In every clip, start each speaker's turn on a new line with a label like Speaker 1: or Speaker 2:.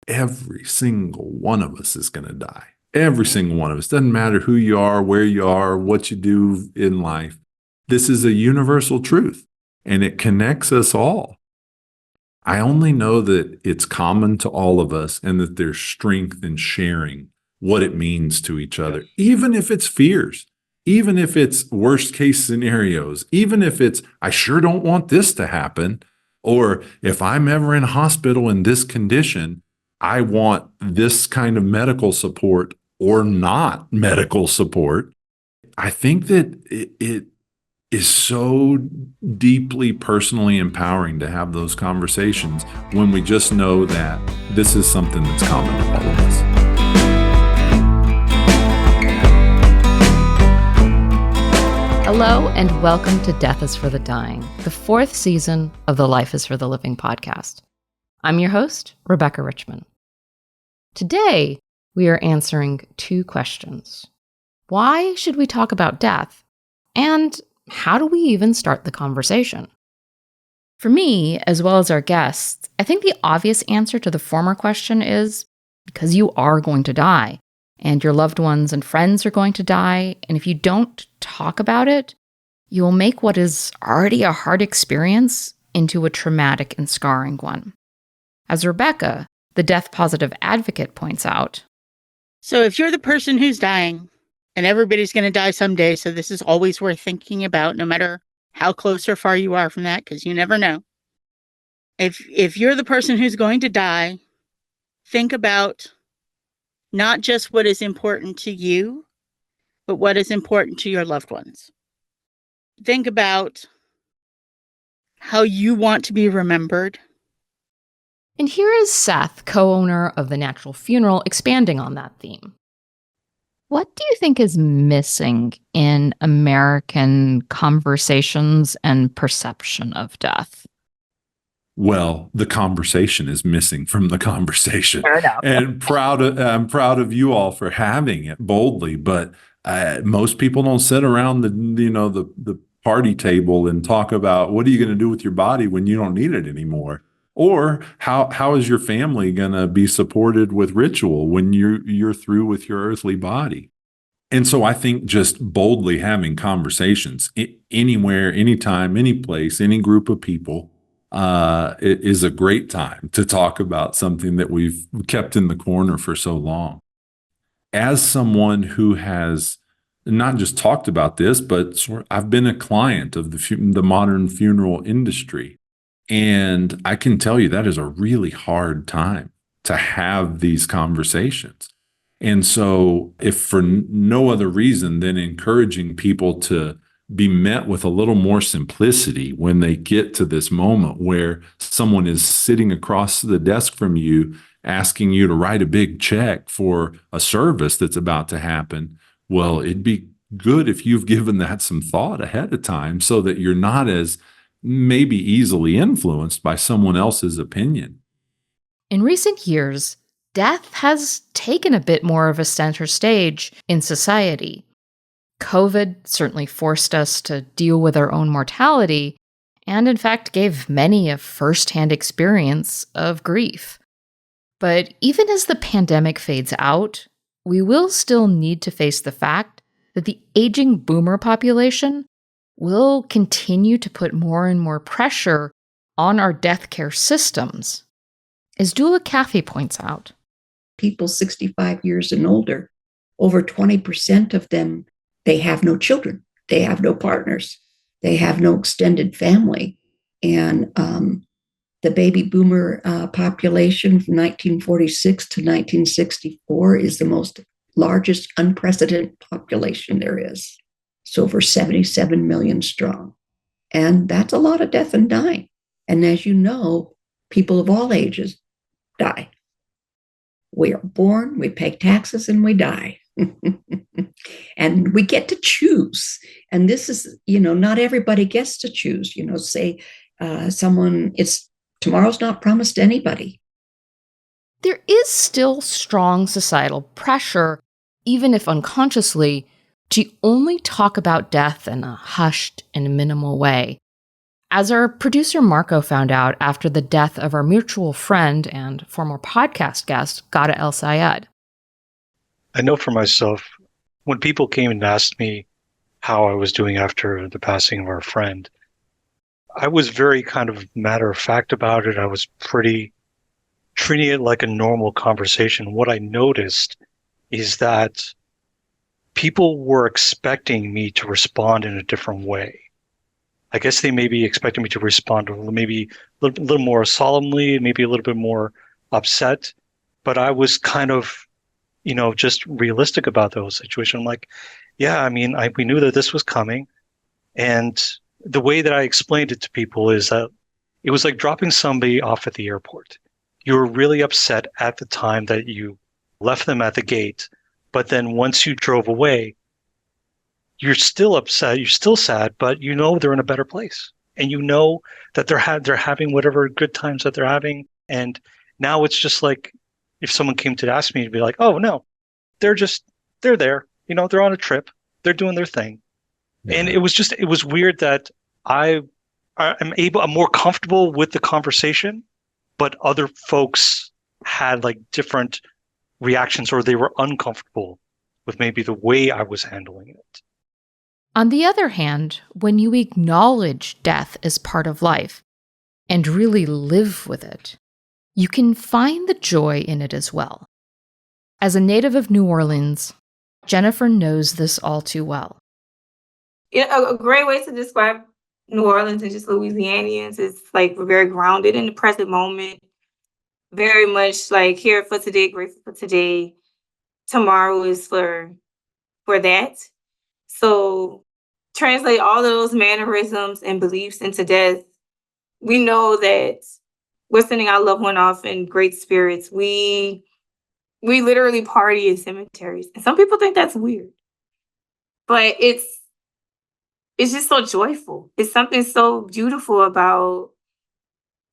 Speaker 1: every single one of us is going to die. Every single one of us. Doesn't matter who you are, where you are, what you do in life. This is a universal truth, and it connects us all. I only know that it's common to all of us and that there's strength in sharing what it means to each other, even if it's fears, even if it's worst case scenarios, even if it's, I sure don't want this to happen, or if I'm ever in a hospital in this condition, I want this kind of medical support or not medical support. I think that it is so deeply personally empowering to have those conversations when we just know that this is something that's common to all of us.
Speaker 2: Hello and welcome to Death is for the Dying, the fourth season of the Life is for the Living podcast. I'm your host, Rebecca Richmond. Today, we are answering two questions. Why should we talk about death? And how do we even start the conversation? For me, as well as our guests, I think the obvious answer to the former question is because you are going to die, and your loved ones and friends are going to die, and if you don't talk about it, you will make what is already a hard experience into a traumatic and scarring one. As Rebecca, the death-positive advocate, points out,
Speaker 3: so if you're the person who's dying, and everybody's going to die someday, so this is always worth thinking about, no matter how close or far you are from that, because you never know. If you're the person who's going to die, think about not just what is important to you, but what is important to your loved ones. Think about how you want to be remembered.
Speaker 2: And here is Seth, co-owner of The Natural Funeral, expanding on that theme. What do you think is missing in American conversations and perception of death?
Speaker 1: Well, the conversation is missing from the conversation.
Speaker 3: Fair enough.
Speaker 1: And I'm proud of you all for having it boldly, but most people don't sit around the party table and talk about what are you going to do with your body when you don't need it anymore? Or how is your family going to be supported with ritual when you're through with your earthly body? And so I think just boldly having conversations anywhere, anytime, any place, any group of people is a great time to talk about something that we've kept in the corner for so long. As someone who has not just talked about this, but I've been a client of the modern funeral industry. And I can tell you that is a really hard time to have these conversations. And so if for no other reason than encouraging people to be met with a little more simplicity when they get to this moment where someone is sitting across the desk from you, asking you to write a big check for a service that's about to happen, well, it'd be good if you've given that some thought ahead of time so that you're not as maybe easily influenced by someone else's opinion.
Speaker 2: In recent years, death has taken a bit more of a center stage in society. COVID certainly forced us to deal with our own mortality, and in fact gave many a first-hand experience of grief. But even as the pandemic fades out, we will still need to face the fact that the aging boomer population will continue to put more and more pressure on our death care systems. As Dula Cathy points out,
Speaker 4: people 65 years and older, over 20% of them, they have no children, they have no partners, they have no extended family. And the baby boomer population from 1946 to 1964 is the most largest unprecedented population there is. It's over 77 million strong. And that's a lot of death and dying. And as you know, people of all ages die. We are born, we pay taxes, and we die. And we get to choose. And this is, not everybody gets to choose. Say tomorrow's not promised to anybody.
Speaker 2: There is still strong societal pressure, even if unconsciously, to only talk about death in a hushed and minimal way. As our producer Marco found out after the death of our mutual friend and former podcast guest, Ghada El Sayed.
Speaker 5: I know for myself, when people came and asked me how I was doing after the passing of our friend, I was very kind of matter of fact about it. I was pretty treating it like a normal conversation. What I noticed is that people were expecting me to respond in a different way. I guess they may be expecting me to respond maybe a little more solemnly, maybe a little bit more upset. But I was kind of, just realistic about the whole situation. I'm like, yeah, I mean, we knew that this was coming. And the way that I explained it to people is that it was like dropping somebody off at the airport. You were really upset at the time that you left them at the gate. But then once you drove away, you're still upset, you're still sad, but you know they're in a better place. And you know that they're having whatever good times that they're having. And now it's just like if someone came to ask me to be like, oh no, they're there. They're on a trip. They're doing their thing. Yeah. And it was weird that I'm more comfortable with the conversation, but other folks had like different reactions, or they were uncomfortable with maybe the way I was handling it.
Speaker 2: On the other hand, when you acknowledge death as part of life and really live with it, you can find the joy in it as well. As a native of New Orleans, Jennifer knows this all too well.
Speaker 6: A great way to describe New Orleans and just Louisianians is like we're very grounded in the present moment, very much like here for today, grateful for today. Tomorrow is for that. So translate all of those mannerisms and beliefs into death. We know that we're sending our loved one off in great spirits. We literally party in cemeteries. And some people think that's weird. But it's just so joyful. It's something so beautiful about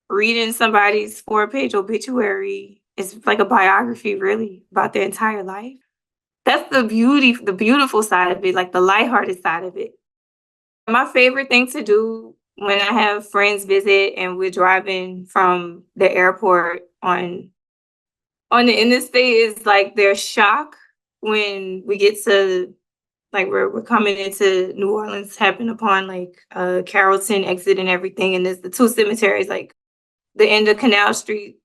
Speaker 6: reading somebody's 4-page obituary. It's like a biography, really, about their entire life. That's the beautiful side of it, like the lighthearted side of it. My favorite thing to do when I have friends visit and we're driving from the airport on the interstate is like their shock when we get to like we're coming into New Orleans, happen upon like Carrollton exit and everything, and there's the two cemeteries like the end of Canal Street,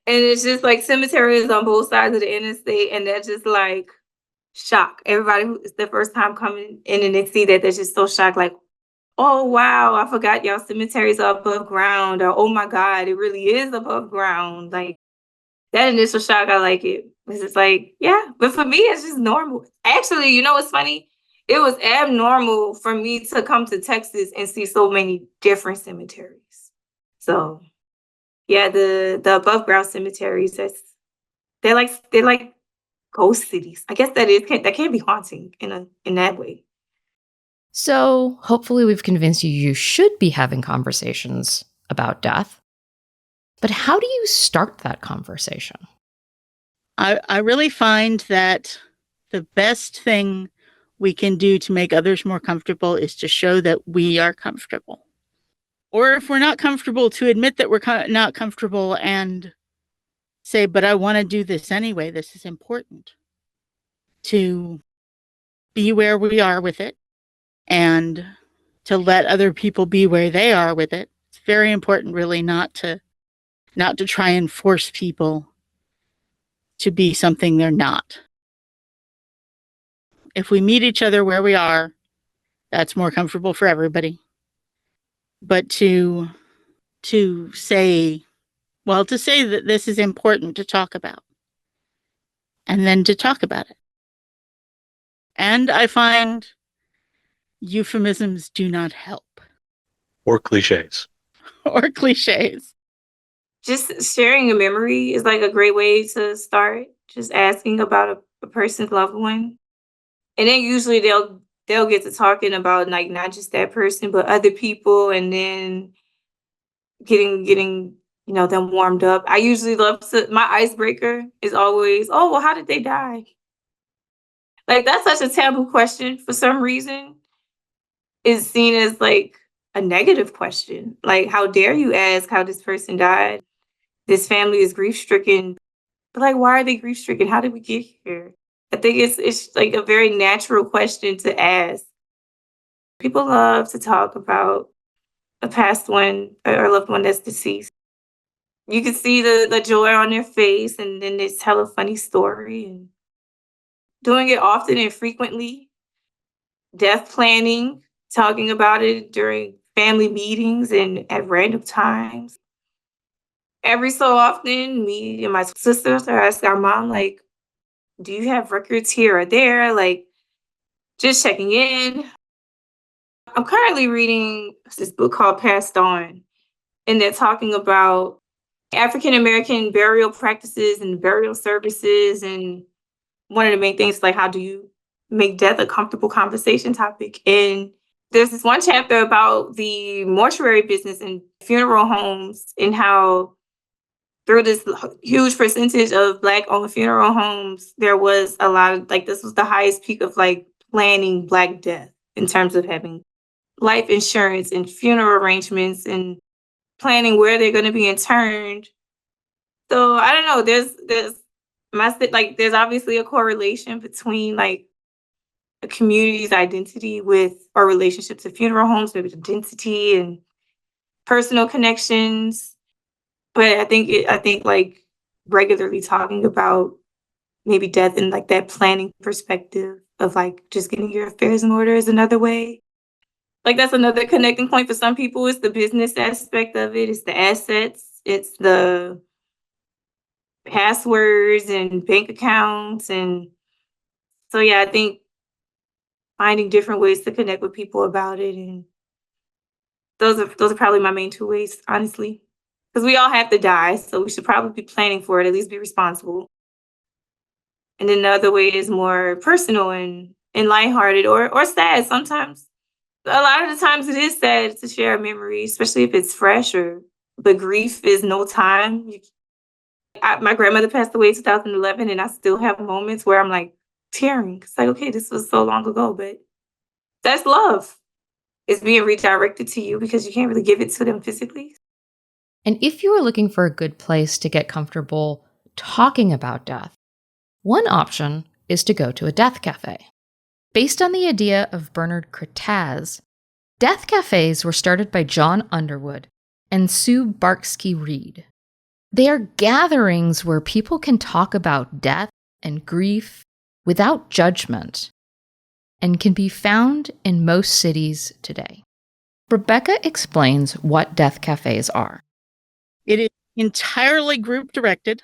Speaker 6: and it's just like cemeteries on both sides of the interstate, and they're just like shock. Everybody who it's their first time coming in and they see that, they're just so shocked, like, oh wow, I forgot y'all cemeteries are above ground, or oh my God, it really is above ground. Like that initial shock, I like it. It's just like, yeah, but for me, it's just normal. Actually, you know what's funny? It was abnormal for me to come to Texas and see so many different cemeteries. So yeah, the above ground cemeteries, they're like ghost cities. I guess that can be haunting in that way.
Speaker 2: So hopefully we've convinced you should be having conversations about death. But how do you start that conversation?
Speaker 3: I really find that the best thing we can do to make others more comfortable is to show that we are comfortable. Or if we're not comfortable, to admit that we're not comfortable and say, but I want to do this anyway. This is important. To be where we are with it and to let other people be where they are with it. It's very important, really, not to try and force people to be something they're not. If we meet each other where we are, that's more comfortable for everybody. But to say that this is important to talk about, and then to talk about it. And I find euphemisms do not help.
Speaker 5: Or cliches.
Speaker 3: Or cliches.
Speaker 6: Just sharing a memory is like a great way to start. Just asking about a person's loved one. And then usually they'll get to talking about like not just that person, but other people, and then getting them warmed up. I usually my icebreaker is always, oh, well, how did they die? Like that's such a taboo question for some reason. It's seen as like a negative question. Like, how dare you ask how this person died? This family is grief stricken. But like, why are they grief stricken? How did we get here? I think it's like a very natural question to ask. People love to talk about a past one or loved one that's deceased. You can see the joy on their face, and then they tell a funny story. And doing it often and frequently, death planning, talking about it during family meetings and at random times. Every so often, me and my sisters are asking our mom, like, do you have records here or there? Like, just checking in. I'm currently reading this book called Passed On, and they're talking about African American burial practices and burial services. And one of the main things, like, how do you make death a comfortable conversation topic? And there's this one chapter about the mortuary business and funeral homes, and how through this huge percentage of Black-owned funeral homes, there was a lot of, like, this was the highest peak of, like, planning Black death in terms of having life insurance and funeral arrangements and planning where they're going to be interned. So I don't know. There's obviously a correlation between, like, a community's identity with our relationship to funeral homes, maybe the density and personal connections. But I think like regularly talking about maybe death in like that planning perspective of like just getting your affairs in order is another way. Like, that's another connecting point for some people. It's the business aspect of it. It's the assets. It's the passwords and bank accounts. And so, yeah, I think finding different ways to connect with people about it. And those are probably my main two ways, honestly. Because we all have to die, so we should probably be planning for it, at least be responsible. And then the other way is more personal and lighthearted or sad sometimes. A lot of the times it is sad to share a memory, especially if it's fresh, or the grief is no time. My grandmother passed away in 2011, and I still have moments where I'm like tearing. It's like, okay, this was so long ago, but that's love. It's being redirected to you because you can't really give it to them physically.
Speaker 2: And if you are looking for a good place to get comfortable talking about death, one option is to go to a death cafe. Based on the idea of Bernard Kertaz, death cafes were started by John Underwood and Sue Barksky-Reed. They are gatherings where people can talk about death and grief without judgment, and can be found in most cities today. Rebecca explains what death cafes are.
Speaker 3: It is entirely group directed,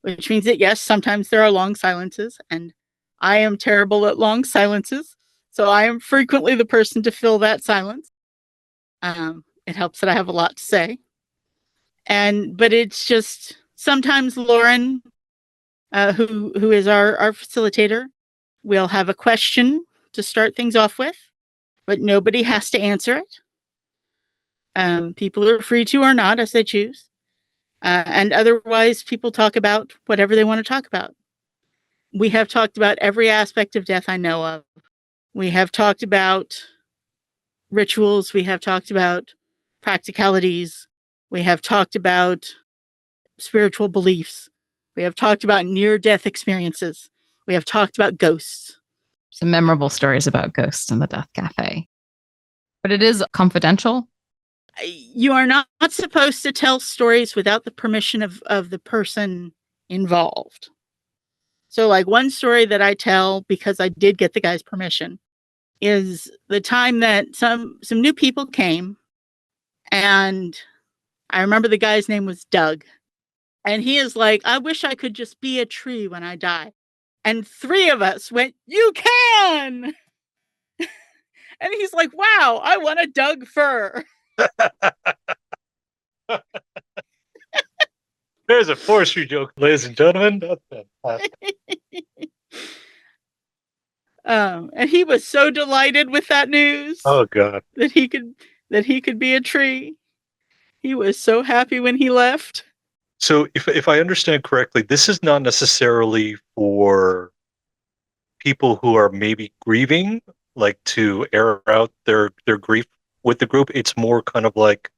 Speaker 3: which means that, yes, sometimes there are long silences, and I am terrible at long silences, so I am frequently the person to fill that silence. It helps that I have a lot to say. But it's just sometimes Lauren, who is our facilitator, will have a question to start things off with, but nobody has to answer it. People are free to or not as they choose. And otherwise, people talk about whatever they want to talk about. We have talked about every aspect of death I know of. We have talked about rituals. We have talked about practicalities. We have talked about spiritual beliefs. We have talked about near-death experiences. We have talked about ghosts.
Speaker 2: Some memorable stories about ghosts in the death cafe. But it is confidential.
Speaker 3: You are not supposed to tell stories without the permission of the person involved. So, like, one story that I tell, because I did get the guy's permission, is the time that some new people came, and I remember the guy's name was Doug. And he is like, I wish I could just be a tree when I die. And 3 of us went, you can! And he's like, wow, I want a Doug fir.
Speaker 5: There's a forestry joke, ladies and gentlemen. That's fantastic.
Speaker 3: And he was so delighted with that news.
Speaker 5: Oh God.
Speaker 3: That he could be a tree. He was so happy when he left.
Speaker 5: So if I understand correctly, this is not necessarily for people who are maybe grieving, like to air out their grief with the group, it's more kind of like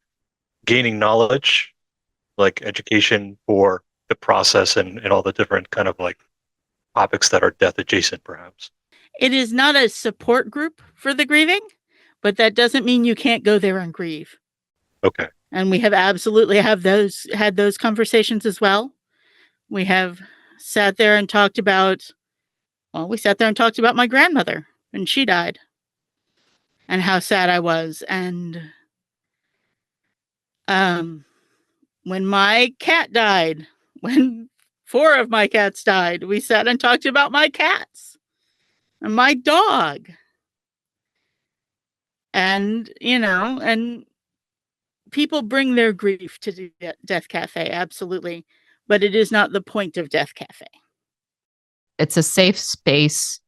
Speaker 5: gaining knowledge, like education for the process and all the different kind of like topics that are death adjacent, perhaps.
Speaker 3: It is not a support group for the grieving, but that doesn't mean you can't go there and grieve.
Speaker 5: Okay.
Speaker 3: And we have absolutely had those conversations as well. We have sat there and talked about, we sat there and talked about my grandmother when she died and how sad I was. And when my cat died, when 4 of my cats died, we sat and talked about my cats and my dog. And, and people bring their grief to the Death Cafe, absolutely. But it is not the point of Death Cafe.
Speaker 2: It's a safe space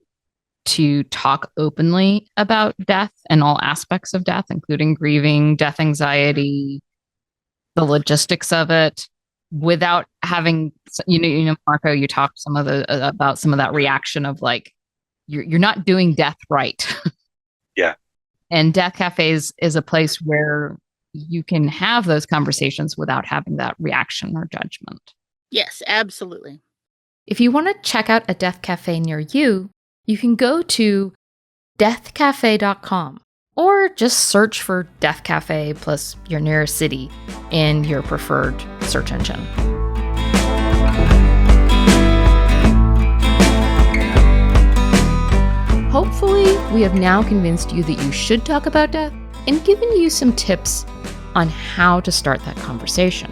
Speaker 2: to talk openly about death and all aspects of death, including grieving, death anxiety, the logistics of it, without having, Marco, you talked about some of that reaction of like, you're not doing death right.
Speaker 5: Yeah.
Speaker 2: And Death Cafes is a place where you can have those conversations without having that reaction or judgment.
Speaker 3: Yes, absolutely.
Speaker 2: If you want to check out a Death Cafe near you, you can go to deathcafe.com or just search for Death Cafe plus your nearest city in your preferred search engine. Hopefully, we have now convinced you that you should talk about death and given you some tips on how to start that conversation.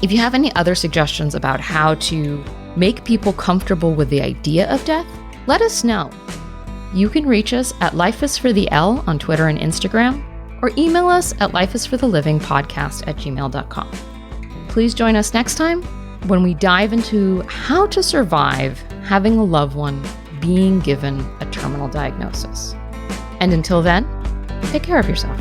Speaker 2: If you have any other suggestions about how to make people comfortable with the idea of death, let us know. You can reach us at lifeisfortheL on Twitter and Instagram, or email us at lifeisforthelivingpodcast@gmail.com. Please join us next time when we dive into how to survive having a loved one being given a terminal diagnosis. And until then, take care of yourself.